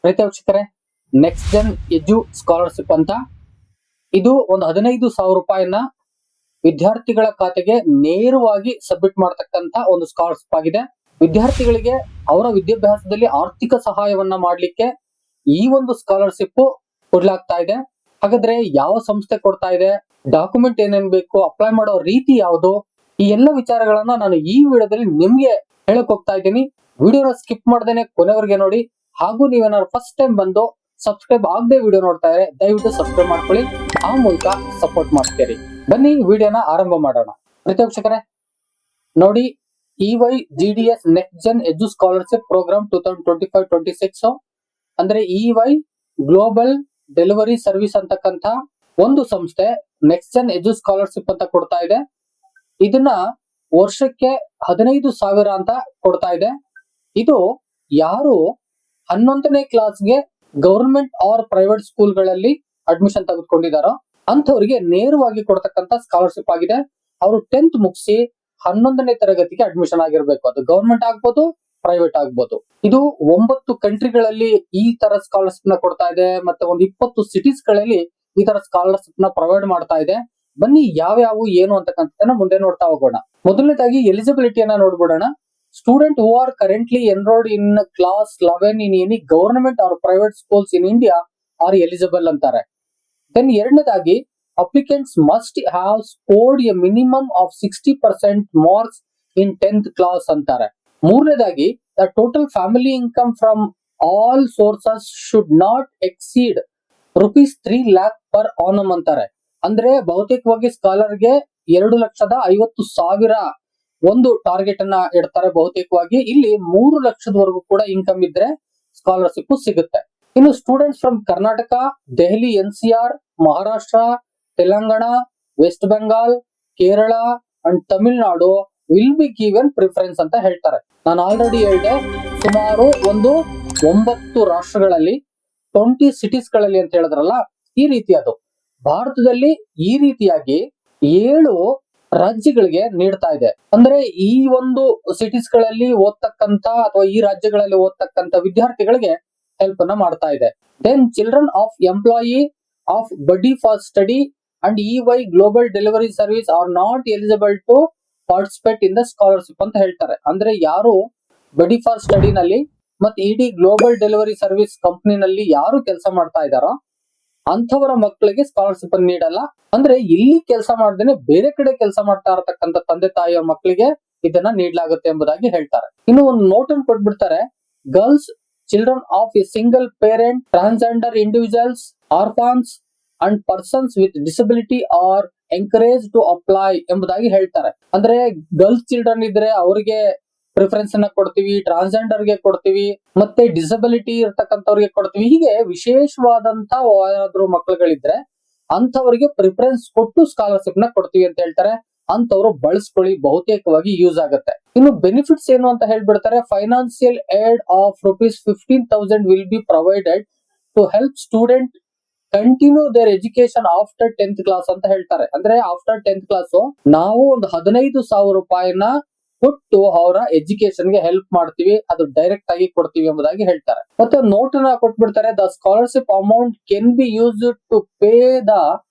ರೈತ ವೀಕ್ಷಕರೇ, ನೆಕ್ಸ್ಟ್ ಜನ್ ಎಜು ಸ್ಕಾಲರ್ಶಿಪ್ ಅಂತ ಇದು ಒಂದು 15,000 ರೂಪಾಯಿನ ವಿದ್ಯಾರ್ಥಿಗಳ ಖಾತೆಗೆ ನೇರವಾಗಿ ಸಬ್ಮಿಟ್ ಮಾಡತಕ್ಕಂತ ಒಂದು ಸ್ಕಾಲರ್ಶಿಪ್ ಆಗಿದೆ. ವಿದ್ಯಾರ್ಥಿಗಳಿಗೆ ಅವರ ವಿದ್ಯಾಭ್ಯಾಸದಲ್ಲಿ ಆರ್ಥಿಕ ಸಹಾಯವನ್ನ ಮಾಡ್ಲಿಕ್ಕೆ ಈ ಒಂದು ಸ್ಕಾಲರ್ಶಿಪ್ ಕೊಡ್ಲಾಗ್ತಾ ಇದೆ. ಹಾಗಾದ್ರೆ ಯಾವ ಸಂಸ್ಥೆ ಕೊಡ್ತಾ ಇದೆ, ಡಾಕ್ಯುಮೆಂಟ್ ಏನೇನ್ ಬೇಕು, ಅಪ್ಲೈ ಮಾಡೋ ರೀತಿ ಯಾವುದು, ಈ ಎಲ್ಲ ವಿಚಾರಗಳನ್ನ ನಾನು ಈ ವಿಡಿಯೋದಲ್ಲಿ ನಿಮ್ಗೆ ಹೇಳಕ್ ಹೋಗ್ತಾ ಇದ್ದೀನಿ. ವಿಡಿಯೋನ ಸ್ಕಿಪ್ ಮಾಡ್ದೇನೆ ಕೊನೆವರೆಗೆ ನೋಡಿ. ಹಾಗೂ ನೀವೇನಾದ್ರು ಫಸ್ಟ್ ಟೈಮ್ ಬಂದು ಸಬ್ಸ್ಕ್ರೈಬ್ ಆಗದೆ ವಿಡಿಯೋ ನೋಡ್ತಾ ಇದ್ರೆ ದಯವಿಟ್ಟು ಸಬ್ಸ್ಕ್ರೈಬ್ ಮಾಡ್ಕೊಳ್ಳಿ, ಆ ಮೂಲಕ ಸಪೋರ್ಟ್ ಮಾಡ್ತೀರಿ. ಬನ್ನಿ ವಿಡಿಯೋನ ಆರಂಭ ಮಾಡೋಣ. ಪ್ರೀತಿ ವೀಕ್ಷಕರೇ ನೋಡಿ, EY-GDS ನೆಕ್ಸ್ಟ್ ಜನ್ ಎಜು ಸ್ಕಾಲರ್ಶಿಪ್ ಪ್ರೋಗ್ರಾಮ್ 2025-26 ಅಂದ್ರೆ EY ಗ್ಲೋಬಲ್ ಡೆಲಿವರಿ ಸರ್ವಿಸ್ ಅಂತಕ್ಕಂತ ಒಂದು ಸಂಸ್ಥೆ ನೆಕ್ಸ್ಟ್ ಜನ್ ಎಜು ಸ್ಕಾಲರ್ಶಿಪ್ ಅಂತ ಕೊಡ್ತಾ ಇದೆ. ಇದನ್ನ ವರ್ಷಕ್ಕೆ 15,000 ಅಂತ ಕೊಡ್ತಾ ಇದೆ. ಇದು ಯಾರು 11ನೇ ಕ್ಲಾಸ್ಗೆ ಗವರ್ಮೆಂಟ್ ಆರ್ ಪ್ರೈವೇಟ್ ಸ್ಕೂಲ್ಗಳಲ್ಲಿ ಅಡ್ಮಿಷನ್ ತೆಗೆದುಕೊಂಡಿದ್ದಾರೋ ಅಂತವರಿಗೆ ನೇರವಾಗಿ ಕೊಡ್ತಕ್ಕಂತ ಸ್ಕಾಲರ್ಶಿಪ್ ಆಗಿದೆ. ಅವರು 10th ಮುಗಿಸಿ 11ನೇ ತರಗತಿಗೆ ಅಡ್ಮಿಷನ್ ಆಗಿರ್ಬೇಕು. ಅದು ಗವರ್ಮೆಂಟ್ ಆಗ್ಬೋದು, ಪ್ರೈವೇಟ್ ಆಗ್ಬೋದು. ಇದು 9 ಕಂಟ್ರಿಗಳಲ್ಲಿ ಈ ತರ ಸ್ಕಾಲರ್ಶಿಪ್ ನ ಕೊಡ್ತಾ ಇದೆ. ಮತ್ತೆ ಒಂದು 20 ಸಿಟೀಸ್ ಗಳಲ್ಲಿ ಈ ತರ ಸ್ಕಾಲರ್ಶಿಪ್ ನ ಪ್ರೊವೈಡ್ ಮಾಡ್ತಾ ಇದೆ. ಬನ್ನಿ ಯಾವ್ಯಾವು ಏನು ಅಂತಕ್ಕಂಥದ್ದನ್ನ ಮುಂದೆ ನೋಡ್ತಾ ಹೋಗೋಣ. ಮೊದಲನೇದಾಗಿ ಎಲಿಜಿಬಿಲಿಟಿಯನ್ನ ನೋಡ್ಬಿಡೋಣ. Student who are currently enrolled in class 11 in any government or private schools in India are eligible ಅಂತಾರೆ. Then ಎರಡನೇದಾಗಿ applicants must have scored a minimum of 60% marks in 10th class ಅಂತಾರೆ. ಮೂರನೇದಾಗಿ the total family income from all sources should not exceed rupees 3 lakh per annum ಅಂತಾರೆ. ಅಂದ್ರೆ ಬಹುತೇಕವಾಗಿ ಸ್ಕಾಲರ್ಗೆ 2,50,000 ಒಂದು target ಅನ್ನ ಇಡ್ತಾರೆ. ಬಹುತೇಕವಾಗಿ ಇಲ್ಲಿ 3 ಲಕ್ಷದವರೆಗೂ ಕೂಡ ಇನ್ಕಮ್ ಇದ್ರೆ ಸ್ಕಾಲರ್ಶಿಪ್ ಸಿಗುತ್ತೆ. ಇನ್ನು students from Karnataka, Delhi NCR, Maharashtra, Telangana, West Bengal, Kerala and Tamil Nadu will be given preference ಅಂತ ಹೇಳ್ತಾರೆ. ನಾನು ಆಲ್ರೆಡಿ ಹೇಳಿದೆ, ಸುಮಾರು ಒಂದು 9 ರಾಷ್ಟ್ರಗಳಲ್ಲಿ 20 ಸಿಟೀಸ್ ಗಳಲ್ಲಿ ಅಂತ ಹೇಳಿದ್ರಲ್ಲ, ಈ ರೀತಿ ಅದು ಭಾರತದಲ್ಲಿ ಈ ರೀತಿಯಾಗಿ 7 ರಾಜ್ಯಗಳಿಗೆ ನೀಡ್ತಾ ಇದೆ. ಅಂದ್ರೆ ಈ ಒಂದು ಸಿಟೀಸ್ ಗಳಲ್ಲಿ ಓದ್ತಕ್ಕಂತ ಅಥವಾ ಈ ರಾಜ್ಯಗಳಲ್ಲಿ ಓದ್ತಕ್ಕಂತ ವಿದ್ಯಾರ್ಥಿಗಳಿಗೆ ಹೆಲ್ಪ್ ಅನ್ನ ಮಾಡ್ತಾ ಇದೆ. Then children of employee of Buddy for Study and EY global delivery service are not eligible to participate in the scholarship ಅಂತ ಹೇಳ್ತಾರೆ. ಅಂದ್ರೆ ಯಾರು ಬಡಿ ಫಾರ್ ಸ್ಟಡಿ ನಲ್ಲಿ ಮತ್ತೆ ED ಗ್ಲೋಬಲ್ ಡೆಲಿವರಿ ಸರ್ವಿಸ್ ಕಂಪನಿನಲ್ಲಿ ಯಾರು ಕೆಲಸ ಮಾಡ್ತಾ ಇದಾರೋ ಅಂಥವರ ಮಕ್ಕಳಿಗೆ ಸ್ಕಾಲರ್ಶಿಪ್ ಅನ್ನು ನೀಡಲ್ಲ. ಅಂದ್ರೆ ಇಲ್ಲಿ ಕೆಲಸ ಮಾಡ್ದೇನೆ ಬೇರೆ ಕಡೆ ಕೆಲಸ ಮಾಡ್ತಾ ಇರತಕ್ಕಂತ ತಂದೆ ತಾಯಿಯ ಮಕ್ಕಳಿಗೆ ಇದನ್ನ ನೀಡಲಾಗುತ್ತೆ ಎಂಬುದಾಗಿ ಹೇಳ್ತಾರೆ. ಇನ್ನು ಒಂದು ನೋಟ್ ಅನ್ನು ಕೊಟ್ಬಿಡ್ತಾರೆ. Girls, children of a single parent, transgender individuals, orphans and persons with disability are encourage to apply ಎಂಬುದಾಗಿ ಹೇಳ್ತಾರೆ. ಅಂದ್ರೆ ಗರ್ಲ್ಸ್ ಚಿಲ್ಡ್ರನ್ ಇದ್ರೆ ಅವರಿಗೆ ಪ್ರಿಫರೆನ್ಸ್ ಅನ್ನ ಕೊಡ್ತೀವಿ, ಟ್ರಾನ್ಸ್ಜೆಂಡರ್ ಗೆ ಕೊಡ್ತೀವಿ, ಮತ್ತೆ ಡಿಸಬಿಲಿಟಿ ಇರ್ತಕ್ಕಂಥವ್ರಿಗೆ ಕೊಡ್ತೀವಿ. ಹೀಗೆ ವಿಶೇಷವಾದಂತ ಯಾರಾದ್ರೂ ಮಕ್ಕಳುಗಳಿದ್ರೆ ಅಂತವರಿಗೆ ಪ್ರಿಫರೆನ್ಸ್ ಕೊಟ್ಟು ಸ್ಕಾಲರ್ಶಿಪ್ ನ ಕೊಡ್ತೀವಿ ಅಂತ ಹೇಳ್ತಾರೆ. ಅಂತವ್ರು ಬಳಸ್ಕೊಳ್ಳಿ, ಬಹುತೇಕವಾಗಿ ಯೂಸ್ ಆಗುತ್ತೆ. ಇನ್ನು ಬೆನಿಫಿಟ್ಸ್ ಏನು ಅಂತ ಹೇಳ್ಬಿಡ್ತಾರೆ. Financial aid of ₹15,000 will be provided to help student continue their education after 10th class ಅಂತ ಹೇಳ್ತಾರೆ. ಅಂದ್ರೆ ಆಫ್ಟರ್ 10th ಕ್ಲಾಸ್ ನಾವು ಒಂದು 15,000 ರೂಪಾಯಿನ ಕೊಟ್ಟು ಅವರ ಎಜುಕೇಶನ್ ಗೆ ಹೆಲ್ಪ್ ಮಾಡ್ತೀವಿ, ಅದು ಡೈರೆಕ್ಟ್ ಆಗಿ ಕೊಡ್ತೀವಿ ಎಂಬುದಾಗಿ ಹೇಳ್ತಾರೆ. ಮತ್ತೆ ನೋಟ್ ನ ಕೊಟ್ಬಿಡ್ತಾರೆ. The scholarship amount can be use to pay the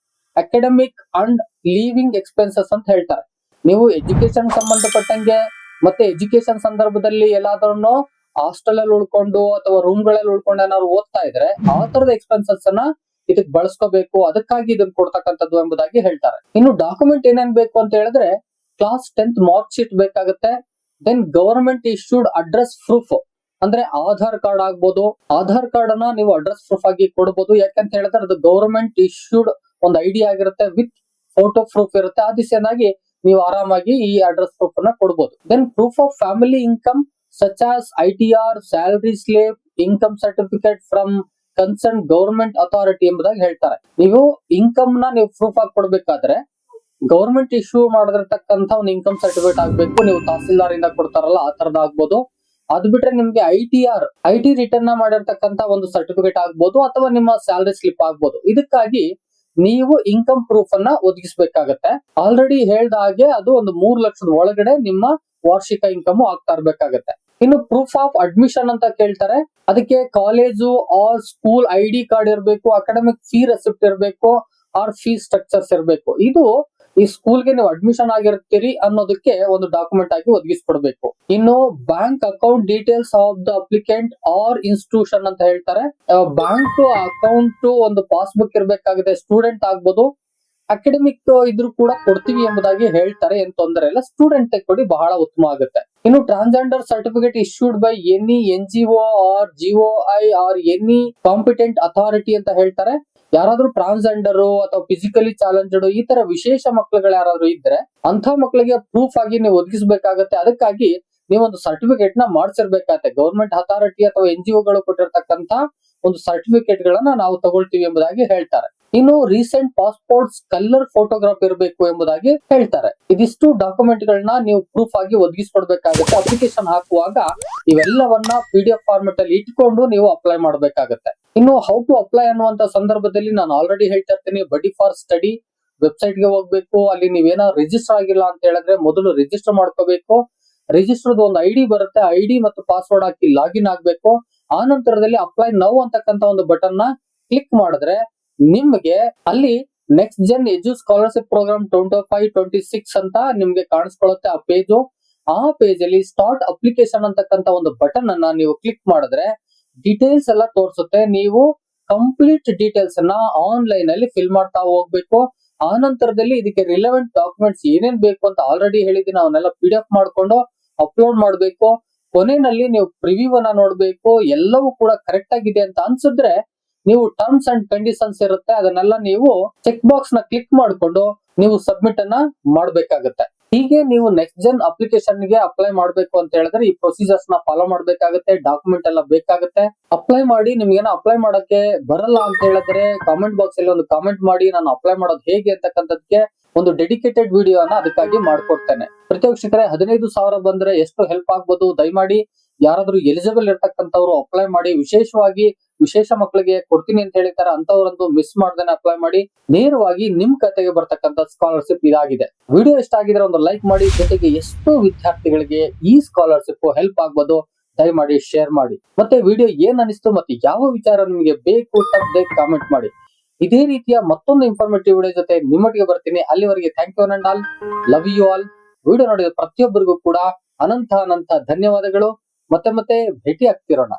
academic and living expenses ಅಂತ ಹೇಳ್ತಾರೆ. ನೀವು ಎಜುಕೇಶನ್ ಸಂಬಂಧಪಟ್ಟಂಗೆ ಮತ್ತೆ ಎಜುಕೇಶನ್ ಸಂದರ್ಭದಲ್ಲಿ ಎಲ್ಲಾದ್ರೂ ಹಾಸ್ಟೆಲ್ ಅಲ್ಲಿ ಉಳ್ಕೊಂಡು ಅಥವಾ ರೂಮ್ ಗಳಲ್ಲಿ ಉಳ್ಕೊಂಡು ಏನಾದ್ರು ಓದ್ತಾ ಇದ್ರೆ ಆ ತರದ ಎಕ್ಸ್ಪೆನ್ಸಸ್ ಅನ್ನ ಇದಕ್ಕೆ ಬಳಸ್ಕೋಬೇಕು, ಅದಕ್ಕಾಗಿ ಇದನ್ನ ಕೊಡ್ತಕ್ಕಂಥದ್ದು ಎಂಬುದಾಗಿ ಹೇಳ್ತಾರೆ. ಇನ್ನು ಡಾಕ್ಯುಮೆಂಟ್ ಏನೇನ್ ಬೇಕು ಅಂತ ಹೇಳಿದ್ರೆ ಕ್ಲಾಸ್ 10th ಮಾರ್ಕ್ ಶೀಟ್ ಬೇಕಾಗುತ್ತೆ. Then government issued address proof, ಅಂದ್ರೆ ಆಧಾರ್ ಕಾರ್ಡ್ ಆಗ್ಬೋದು. ಆಧಾರ್ ಕಾರ್ಡ್ ಅನ್ನ ನೀವು ಅಡ್ರೆಸ್ ಪ್ರೂಫ್ ಆಗಿ ಕೊಡಬಹುದು. ಯಾಕಂತ ಹೇಳಿದ್ರೆ ಅದು ಗವರ್ಮೆಂಟ್ ಇಶ್ಯೂಡ್ ಒಂದು ID ಆಗಿರುತ್ತೆ, ವಿತ್ ಫೋಟೋ ಪ್ರೂಫ್ ಇರುತ್ತೆ. ಆ ದಿಶೆನಾಗಿ ನೀವು ಆರಾಮಾಗಿ ಈ ಅಡ್ರೆಸ್ ಪ್ರೂಫ್ ಅನ್ನ ಕೊಡಬಹುದು. Then proof of family income such as ITR, salary slip, income certificate from concern government authority ಎಂಬುದಾಗಿ ಹೇಳ್ತಾರೆ. ನೀವು ಇನ್ಕಮ್ ನ ನೀವು ಪ್ರೂಫ್ ಆಗಿ ಕೊಡ್ಬೇಕಾದ್ರೆ ಗವರ್ಮೆಂಟ್ ಇಶ್ಯೂ ಮಾಡಿರ್ತಕ್ಕಂಥ ಒಂದು ಇನ್ಕಮ್ ಸರ್ಟಿಫಿಕೇಟ್ ಆಗ್ಬೇಕು. ನೀವು ತಹಸೀಲ್ದಾರ್ ಇಂದ ಕೊಡ್ತಾರಲ್ಲ ಆ ತರದ ಆಗ್ಬೋದು. ಅದು ಬಿಟ್ರೆ ನಿಮ್ಗೆ IT ರಿಟರ್ನ್ ಮಾಡಿರ್ತಕ್ಕಂಥ ಒಂದು ಸರ್ಟಿಫಿಕೇಟ್ ಆಗ್ಬೋದು, ಅಥವಾ ನಿಮ್ಮ ಸ್ಯಾಲರಿ ಸ್ಲಿಪ್ ಆಗ್ಬೋದು. ಇದಕ್ಕಾಗಿ ನೀವು ಇನ್ಕಮ್ ಪ್ರೂಫ್ ಅನ್ನ ಒದಗಿಸಬೇಕಾಗತ್ತೆ. ಆಲ್ರೆಡಿ ಹೇಳ್ದ ಹಾಗೆ ಅದು ಒಂದು 3 ಲಕ್ಷದ ಒಳಗಡೆ ನಿಮ್ಮ ವಾರ್ಷಿಕ ಇನ್ಕಮ್ ಆಗ್ತಾ ಇರ್ಬೇಕಾಗತ್ತೆ. ಇನ್ನು ಪ್ರೂಫ್ ಆಫ್ ಅಡ್ಮಿಷನ್ ಅಂತ ಕೇಳ್ತಾರೆ. ಅದಕ್ಕೆ college or school ID card ಇರಬೇಕು, ಅಕಾಡೆಮಿಕ್ ಫೀ ರೆಸಿಪ್ಟ್ ಇರಬೇಕು, ಆರ್ ಫೀ ಸ್ಟ್ರಕ್ಚರ್ಸ್ ಇರಬೇಕು. ಇದು ಈ ಸ್ಕೂಲ್ಗೆ ನೀವು ಅಡ್ಮಿಷನ್ ಆಗಿರ್ತೀರಿ ಅನ್ನೋದಕ್ಕೆ ಒಂದು ಡಾಕ್ಯುಮೆಂಟ್ ಆಗಿ ಒದಗಿಸ್ಕೊಡ್ಬೇಕು. ಇನ್ನು bank account details of the applicant or institution ಅಂತ ಹೇಳ್ತಾರೆ. ಬ್ಯಾಂಕ್ ಅಕೌಂಟ್ ಒಂದು ಪಾಸ್ಬುಕ್ ಇರಬೇಕಾಗಿದೆ. ಸ್ಟೂಡೆಂಟ್ ಆಗ್ಬೋದು, ಅಕಾಡೆಮಿಕ್ ಇದ್ರು ಕೂಡ ಕೊಡ್ತೀವಿ ಎಂಬುದಾಗಿ ಹೇಳ್ತಾರೆ. ಏನ್ ತೊಂದರೆ ಇಲ್ಲ, ಸ್ಟೂಡೆಂಟ್ ಕೊಡಿ, ಬಹಳ ಉತ್ತಮ ಆಗುತ್ತೆ. ಇನ್ನು transgender certificate issued by any NGO or GOI or any competent authority ಅಂತ ಹೇಳ್ತಾರೆ. ಯಾರಾದ್ರೂ ಟ್ರಾನ್ಸ್ಜೆಂಡರ್ ಅಥವಾ ಫಿಸಿಕಲಿ ಚಾಲೆಂಜ್ಡ್ ಈ ತರ ವಿಶೇಷ ಮಕ್ಕಳುಗಳು ಯಾರಾದ್ರೂ ಇದ್ರೆ ಅಂತ ಮಕ್ಕಳಿಗೆ ಪ್ರೂಫ್ ಆಗಿ ನೀವು ಒದಗಿಸಬೇಕಾಗತ್ತೆ. ಅದಕ್ಕಾಗಿ ನೀವೊಂದು ಸರ್ಟಿಫಿಕೇಟ್ ನ ಮಾಡಿಸಿರ್ಬೇಕಾಗತ್ತೆ. ಗವರ್ಮೆಂಟ್ ಅಥಾರಿಟಿ ಅಥವಾ NGOಗಳು ಕೊಟ್ಟಿರ್ತಕ್ಕಂತ ಒಂದು ಸರ್ಟಿಫಿಕೇಟ್ ಗಳನ್ನ ನಾವು ತಗೊಳ್ತೀವಿ ಎಂಬುದಾಗಿ ಹೇಳ್ತಾರೆ. ಇನ್ನು ರೀಸೆಂಟ್ ಪಾಸ್ಪೋರ್ಟ್ಸ್ ಕಲರ್ ಫೋಟೋಗ್ರಾಫ್ ಇರಬೇಕು ಎಂಬುದಾಗಿ ಹೇಳ್ತಾರೆ. ಇದಿಷ್ಟು ಡಾಕ್ಯುಮೆಂಟ್ ಗಳನ್ನ ನೀವು ಪ್ರೂಫ್ ಆಗಿ ಒದಗಿಸ್ಕೊಡ್ಬೇಕಾಗುತ್ತೆ. ಅಪ್ಲಿಕೇಶನ್ ಹಾಕುವಾಗ ಇವೆಲ್ಲವನ್ನ PDF ಫಾರ್ಮೆಟ್ ಅಲ್ಲಿ ಇಟ್ಕೊಂಡು ನೀವು ಅಪ್ಲೈ ಮಾಡಬೇಕಾಗುತ್ತೆ. ಇನ್ನು ಹೌ ಟು ಅಪ್ಲೈ ಅನ್ನುವಂತ ಸಂದರ್ಭದಲ್ಲಿ ನಾನು ಆಲ್ರೆಡಿ ಹೇಳ್ತಾ ಇರ್ತೀನಿ, ಬಡಿ ಫಾರ್ ಸ್ಟಡಿ ವೆಬ್ಸೈಟ್ ಗೆ ಹೋಗ್ಬೇಕು. ಅಲ್ಲಿ ನೀವೇನಾದ್ರು ರಿಜಿಸ್ಟರ್ ಆಗಿಲ್ಲ ಅಂತ ಹೇಳಿದ್ರೆ ಮೊದಲು ರಿಜಿಸ್ಟರ್ ಮಾಡ್ಕೋಬೇಕು. ರಿಜಿಸ್ಟರ್ದು ಒಂದು ID ಬರುತ್ತೆ, ID ಮತ್ತು ಪಾಸ್ವರ್ಡ್ ಹಾಕಿ ಲಾಗಿನ್ ಆಗ್ಬೇಕು. ಆ ನಂತರದಲ್ಲಿ ಅಪ್ಲೈ ನೌ ಅಂತಕ್ಕಂತ ಒಂದು ಬಟನ್ ನ ಕ್ಲಿಕ್ ಮಾಡಿದ್ರೆ ನಿಮ್ಗೆ ಅಲ್ಲಿ ನೆಕ್ಸ್ಟ್ ಜೆನ್ ಎಜು ಸ್ಕಾಲರ್ಶಿಪ್ ಪ್ರೋಗ್ರಾಮ್ 25-26 ಅಂತ ನಿಮ್ಗೆ ಕಾಣಿಸ್ಕೊಳ್ಳುತ್ತೆ ಆ ಪೇಜು. ಆ ಪೇಜ್ ಅಲ್ಲಿ ಸ್ಟಾರ್ಟ್ ಅಪ್ಲಿಕೇಶನ್ ಅಂತಕ್ಕಂತ ಒಂದು ಬಟನ್ ಅನ್ನ ನೀವು ಕ್ಲಿಕ್ ಮಾಡಿದ್ರೆ ಡೀಟೇಲ್ಸ್ ಎಲ್ಲ ತೋರಿಸುತ್ತೆ. ನೀವು ಕಂಪ್ಲೀಟ್ ಡೀಟೇಲ್ಸ್ ಅನ್ನ ಆನ್ಲೈನ್ ಅಲ್ಲಿ ಫಿಲ್ ಮಾಡ್ತಾ ಹೋಗ್ಬೇಕು. ಆ ನಂತರದಲ್ಲಿ ಇದಕ್ಕೆ ರಿಲೆವೆಂಟ್ ಡಾಕ್ಯುಮೆಂಟ್ಸ್ ಏನೇನ್ ಬೇಕು ಅಂತ ಆಲ್ರೆಡಿ ಹೇಳಿದೀನಿ, ಅವನ್ನೆಲ್ಲ PDF ಮಾಡ್ಕೊಂಡು ಅಪ್ಲೋಡ್ ಮಾಡ್ಬೇಕು. ಕೊನೆಯಲ್ಲಿ ನೀವು ಪ್ರಿವ್ಯೂ ಅನ್ನ ನೋಡ್ಬೇಕು. ಎಲ್ಲವೂ ಕೂಡ ಕರೆಕ್ಟ್ ಆಗಿದೆ ಅಂತ ಅನ್ಸಿದ್ರೆ ನೀವು ಟರ್ಮ್ಸ್ ಅಂಡ್ ಕಂಡೀಷನ್ಸ್ ಇರುತ್ತೆ, ಅದನ್ನೆಲ್ಲ ನೀವು ಚೆಕ್ ಬಾಕ್ಸ್ ನ ಕ್ಲಿಕ್ ಮಾಡಿಕೊಂಡು ನೀವು ಸಬ್ಮಿಟ್ ಅನ್ನ ಮಾಡ್ಬೇಕಾಗತ್ತೆ. ಹೀಗೆ ನೀವು ನೆಕ್ಸ್ಟ್ ಜೆನ್ ಅಪ್ಲಿಕೇಶನ್ ಗೆ ಅಪ್ಲೈ ಮಾಡ್ಬೇಕು ಅಂತ ಹೇಳಿದ್ರೆ ಈ ಪ್ರೊಸೀಜರ್ಸ್ ನ ಫಾಲೋ ಮಾಡ್ಬೇಕಾಗುತ್ತೆ. ಡಾಕ್ಯುಮೆಂಟ್ ಎಲ್ಲ ಬೇಕಾಗುತ್ತೆ. ಅಪ್ಲೈ ಮಾಡಿ. ನಿಮ್ಗೇನ ಅಪ್ಲೈ ಮಾಡಕ್ಕೆ ಬರಲ್ಲ ಅಂತ ಹೇಳಿದ್ರೆ ಕಾಮೆಂಟ್ ಬಾಕ್ಸ್ ಅಲ್ಲಿ ಒಂದು ಕಾಮೆಂಟ್ ಮಾಡಿ, ನಾನು ಅಪ್ಲೈ ಮಾಡೋದು ಹೇಗೆ ಅಂತಕ್ಕಂಥದ್ಕೆ ಒಂದು ಡೆಡಿಕೇಟೆಡ್ ವಿಡಿಯೋನ ಅದಕ್ಕಾಗಿ ಮಾಡ್ಕೊಡ್ತೇನೆ. ಪ್ರತಿ ವೀಕ್ಷಕರೇ, 15,000 ಬಂದ್ರೆ ಎಷ್ಟು ಹೆಲ್ಪ್ ಆಗ್ಬೋದು, ದಯಮಾಡಿ ಯಾರಾದ್ರೂ ಎಲಿಜಿಬಲ್ ಇರ್ತಕ್ಕಂಥವ್ರು ಅಪ್ಲೈ ಮಾಡಿ. ವಿಶೇಷವಾಗಿ ವಿಶೇಷ ಮಕ್ಕಳಿಗೆ ಕೊಡ್ತೀನಿ ಅಂತ ಹೇಳಿದ್ದಾರೆ, ಅಂತವರಂತೂ ಮಿಸ್ ಮಾಡ್ದೇನೆ ಅಪ್ಲೈ ಮಾಡಿ. ನೇರವಾಗಿ ನಿಮ್ ಖಾತೆಗೆ ಬರ್ತಕ್ಕಂಥ ಸ್ಕಾಲರ್ಶಿಪ್ ಇದಾಗಿದೆ. ವಿಡಿಯೋ ಇಷ್ಟ ಆಗಿದ್ರೆ ಒಂದು ಲೈಕ್ ಮಾಡಿ. ಜೊತೆಗೆ ಎಷ್ಟು ವಿದ್ಯಾರ್ಥಿಗಳಿಗೆ ಈ ಸ್ಕಾಲರ್ಶಿಪ್ ಹೆಲ್ಪ್ ಆಗ್ಬೋದು ದಯಮಾಡಿ ಶೇರ್ ಮಾಡಿ. ಮತ್ತೆ ವಿಡಿಯೋ ಏನ್ ಅನಿಸ್ತು ಮತ್ತೆ ಯಾವ ವಿಚಾರ ನಿಮಗೆ ಬೇಕು ತಪ್ಪದೆ ಕಾಮೆಂಟ್ ಮಾಡಿ. ಇದೇ ರೀತಿಯ ಮತ್ತೊಂದು ಇನ್ಫಾರ್ಮೇಟಿವ್ ವಿಡಿಯೋ ಜೊತೆ ನಿಮ್ಮೊಟ್ಟಿಗೆ ಬರ್ತೀನಿ. ಅಲ್ಲಿವರೆಗೆ thank you and all, love you all. Video ನೋಡಿದ ಪ್ರತಿಯೊಬ್ಬರಿಗೂ ಕೂಡ ಅನಂತ ಧನ್ಯವಾದಗಳು. ಮತ್ತೆ ಭೇಟಿ ಆಗ್ತಿರೋಣ.